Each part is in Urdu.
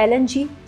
LNG,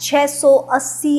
680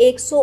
100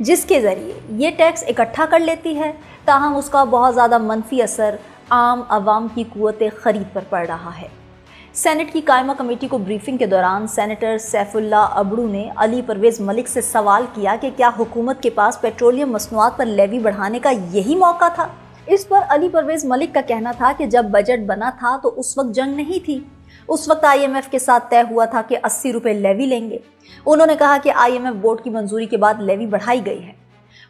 جس کے ذریعے یہ ٹیکس اکٹھا کر لیتی ہے، تاہم اس کا بہت زیادہ منفی اثر عام عوام کی قوت خرید پر پڑ رہا ہے۔ سینٹ کی قائمہ کمیٹی کو بریفنگ کے دوران سینیٹر سیف اللہ ابڑو نے علی پرویز ملک سے سوال کیا کہ کیا حکومت کے پاس پیٹرولیم مصنوعات پر لیوی بڑھانے کا یہی موقع تھا؟ اس پر علی پرویز ملک کا کہنا تھا کہ جب بجٹ بنا تھا تو اس وقت جنگ نہیں تھی، اس وقت IMF کے ساتھ طے ہوا تھا کہ 80 روپے لیوی لیں گے۔ انہوں نے کہا کہ IMF بورڈ کی منظوری کے بعد لیوی بڑھائی گئی ہے۔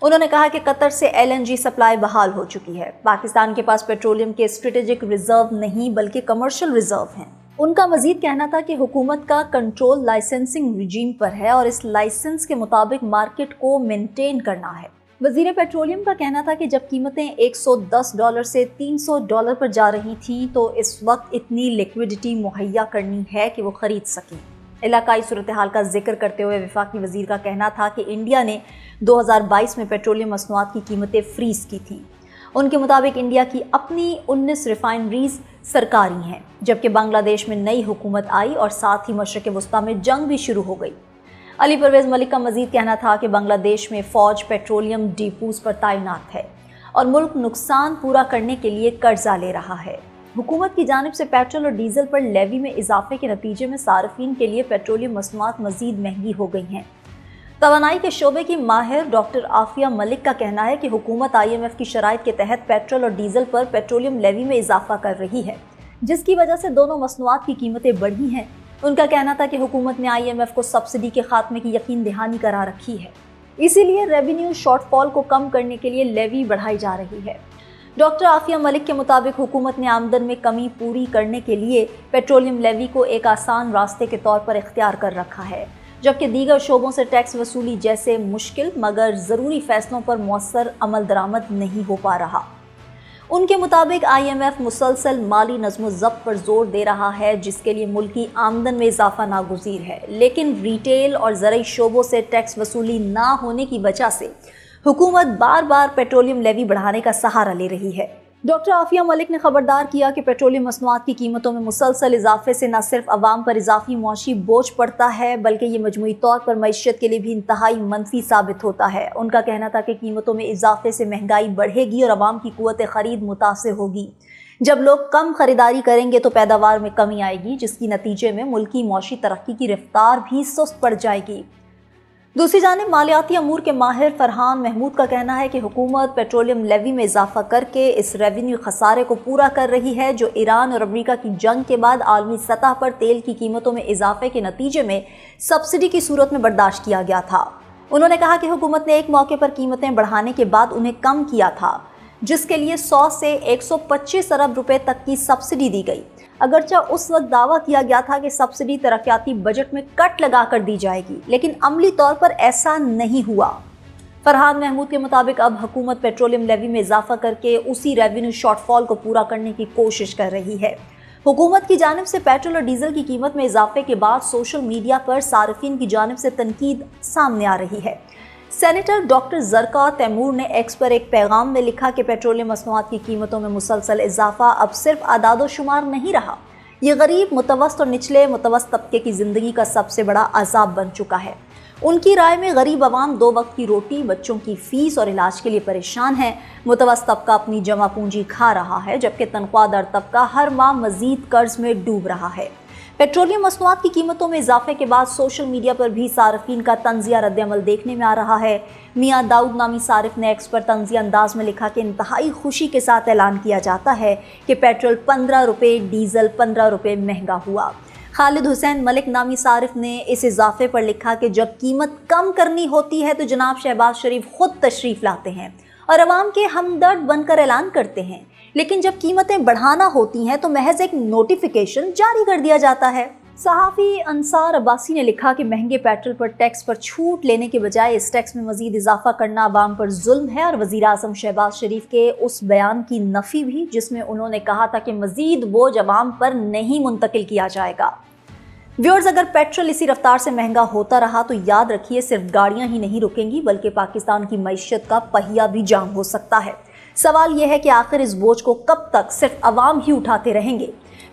انہوں نے کہا کہ قطر سے LNG سپلائی بحال ہو چکی ہے، پاکستان کے پاس پیٹرولیم کے اسٹریٹجک ریزرو نہیں بلکہ کمرشل ریزرو ہیں۔ ان کا مزید کہنا تھا کہ حکومت کا کنٹرول لائسنسنگ رجیم پر ہے اور اس لائسنس کے مطابق مارکیٹ کو مینٹین کرنا ہے۔ وزیر پیٹرولیم کا کہنا تھا کہ جب قیمتیں $110 سے $300 پر جا رہی تھیں تو اس وقت اتنی لیکوڈیٹی مہیا کرنی ہے کہ وہ خرید سکیں۔ علاقائی صورتحال کا ذکر کرتے ہوئے وفاقی وزیر کا کہنا تھا کہ انڈیا نے 2022 میں پیٹرولیم مصنوعات کی قیمتیں فریز کی تھیں۔ ان کے مطابق انڈیا کی اپنی 19 ریفائنریز سرکاری ہیں، جبکہ بنگلہ دیش میں نئی حکومت آئی اور ساتھ ہی مشرق وسطیٰ میں جنگ بھی شروع ہو گئی۔ علی پرویز ملک کا مزید کہنا تھا کہ بنگلہ دیش میں فوج پیٹرولیم ڈیپوز پر تعینات ہے اور ملک نقصان پورا کرنے کے لیے قرضہ لے رہا ہے۔ حکومت کی جانب سے پیٹرول اور ڈیزل پر لیوی میں اضافے کے نتیجے میں صارفین کے لیے پیٹرولیم مصنوعات مزید مہنگی ہو گئی ہیں۔ توانائی کے شعبے کی ماہر ڈاکٹر عافیہ ملک کا کہنا ہے کہ حکومت IMF کی شرائط کے تحت پیٹرول اور ڈیزل پر پیٹرولیم لیوی میں اضافہ کر رہی ہے، جس کی وجہ سے دونوں مصنوعات کی قیمتیں بڑھی ہیں۔ ان کا کہنا تھا کہ حکومت نے IMF کو سبسڈی کے خاتمے کی یقین دہانی کرا رکھی ہے، اسی لیے ریونیو شارٹ فال کو کم کرنے کے لیے لیوی بڑھائی جا رہی ہے۔ ڈاکٹر عافیہ ملک کے مطابق حکومت نے آمدن میں کمی پوری کرنے کے لیے پیٹرولیم لیوی کو ایک آسان راستے کے طور پر اختیار کر رکھا ہے، جبکہ دیگر شعبوں سے ٹیکس وصولی جیسے مشکل مگر ضروری فیصلوں پر مؤثر عمل درآمد نہیں ہو پا رہا۔ ان کے مطابق IMF مسلسل مالی نظم و ضبط پر زور دے رہا ہے، جس کے لیے ملکی آمدن میں اضافہ ناگزیر ہے، لیکن ریٹیل اور زرعی شعبوں سے ٹیکس وصولی نہ ہونے کی وجہ سے حکومت بار بار پیٹرولیم لیوی بڑھانے کا سہارا لے رہی ہے۔ ڈاکٹر عافیہ ملک نے خبردار کیا کہ پیٹرولیم مصنوعات کی قیمتوں میں مسلسل اضافے سے نہ صرف عوام پر اضافی معاشی بوجھ پڑتا ہے بلکہ یہ مجموعی طور پر معیشت کے لیے بھی انتہائی منفی ثابت ہوتا ہے۔ ان کا کہنا تھا کہ قیمتوں میں اضافے سے مہنگائی بڑھے گی اور عوام کی قوت خرید متاثر ہوگی۔ جب لوگ کم خریداری کریں گے تو پیداوار میں کمی آئے گی، جس کی نتیجے میں ملکی معاشی ترقی کی رفتار بھی سست پڑ جائے گی۔ دوسری جانب مالیاتی امور کے ماہر فرحان محمود کا کہنا ہے کہ حکومت پیٹرولیم لیوی میں اضافہ کر کے اس ریونیو خسارے کو پورا کر رہی ہے جو ایران اور امریکہ کی جنگ کے بعد عالمی سطح پر تیل کی قیمتوں میں اضافے کے نتیجے میں سبسڈی کی صورت میں برداشت کیا گیا تھا۔ انہوں نے کہا کہ حکومت نے ایک موقع پر قیمتیں بڑھانے کے بعد انہیں کم کیا تھا، جس کے لیے 100 سے 125 ارب روپے تک کی سبسڈی دی گئی۔ اگرچہ اس وقت دعویٰ کیا گیا تھا کہ سبسڈی ترقیاتی بجٹ میں کٹ لگا کر دی جائے گی، لیکن عملی طور پر ایسا نہیں ہوا۔ فرحان محمود کے مطابق اب حکومت پیٹرولیم لیوی میں اضافہ کر کے اسی ریونیو شارٹ فال کو پورا کرنے کی کوشش کر رہی ہے۔ حکومت کی جانب سے پیٹرول اور ڈیزل کی قیمت میں اضافے کے بعد سوشل میڈیا پر صارفین کی جانب سے تنقید سامنے آ رہی ہے۔ سینیٹر ڈاکٹر زرقا تیمور نے ایکس پر ایک پیغام میں لکھا کہ پیٹرولیم مصنوعات کی قیمتوں میں مسلسل اضافہ اب صرف اعداد و شمار نہیں رہا، یہ غریب، متوسط اور نچلے متوسط طبقے کی زندگی کا سب سے بڑا عذاب بن چکا ہے۔ ان کی رائے میں غریب عوام 2 وقت کی روٹی، بچوں کی فیس اور علاج کے لیے پریشان ہے، متوسط طبقہ اپنی جمع پونجی کھا رہا ہے، جبکہ تنخواہ دار طبقہ ہر ماہ مزید قرض میں ڈوب رہا ہے۔ پیٹرولیم مصنوعات کی قیمتوں میں اضافے کے بعد سوشل میڈیا پر بھی صارفین کا طنزیہ رد عمل دیکھنے میں آ رہا ہے۔ میاں داؤد نامی صارف نے ایکس پر طنزیہ انداز میں لکھا کہ انتہائی خوشی کے ساتھ اعلان کیا جاتا ہے کہ پیٹرول 15 روپے، ڈیزل 15 روپے مہنگا ہوا۔ خالد حسین ملک نامی صارف نے اس اضافے پر لکھا کہ جب قیمت کم کرنی ہوتی ہے تو جناب شہباز شریف خود تشریف لاتے ہیں اور عوام کے ہمدرد بن کر اعلان کرتے ہیں، لیکن جب قیمتیں بڑھانا ہوتی ہیں تو محض ایک نوٹیفیکیشن جاری کر دیا جاتا ہے۔ صحافی انصار عباسی نے لکھا کہ مہنگے پیٹرول پر ٹیکس پر چھوٹ لینے کے بجائے اس ٹیکس میں مزید اضافہ کرنا عوام پر ظلم ہے، اور وزیر اعظم شہباز شریف کے اس بیان کی نفی بھی جس میں انہوں نے کہا تھا کہ مزید بوجھ عوام پر نہیں منتقل کیا جائے گا۔ ویورز، اگر پیٹرول اسی رفتار سے مہنگا ہوتا رہا تو یاد رکھیے صرف گاڑیاں ہی نہیں رکیں گی بلکہ پاکستان کی معیشت کا پہیہ بھی جام ہو سکتا ہے۔ سوال یہ ہے کہ آخر اس بوجھ کو کب تک صرف عوام ہی اٹھاتے رہیں گے؟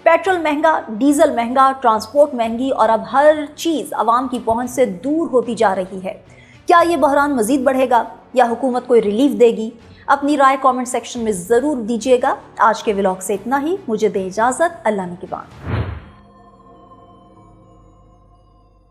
پیٹرول مہنگا، ڈیزل مہنگا، ٹرانسپورٹ مہنگی اور اب ہر چیز عوام کی پہنچ سے دور ہوتی جا رہی ہے۔ کیا یہ بحران مزید بڑھے گا یا حکومت کوئی ریلیف دے گی؟ اپنی رائے کامنٹ سیکشن میں ضرور دیجیے گا۔ آج کے ولاگ سے اتنا ہی، مجھے دیں اجازت، اللہ نگہبان۔